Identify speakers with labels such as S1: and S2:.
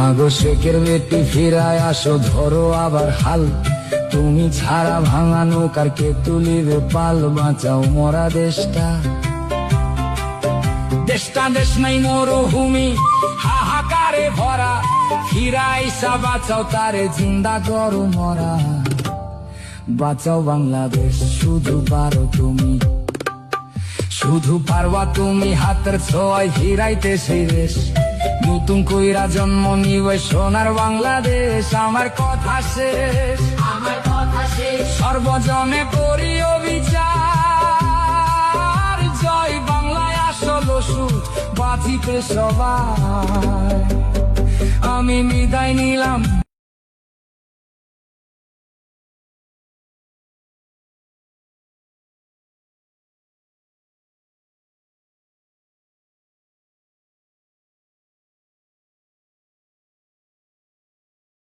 S1: মাগো শেখের বেটি ফিরায় আসো, ধরো আবার হাল। তুমি ছাড়া ভাঙা নৌকার কে তুলিবে পাল, বাঁচাও মরা দেশটা। দেশটা দেশ নাই মরুভূমি হাহাকারে ভরা, ফিরাইসা বাঁচাও তারে, জিন্দা করো মরা। বাঁচাও বাংলাদেশ, শুধু পারো তুমি, শুধু পারবা তুমি। হাতের ছোঁয়ায় ফিরাইতে সেই দেশ, নতুন কইরা জন্ম নিবে সোনার বাংলাদেশ। আমার কথা শেষ,
S2: আমার কথা শেষ।
S1: সর্বজনে করি অবিচার, জয় বাংলায় আসল সুর বাঁচিতে সবাই। আমি বিদায় নিলাম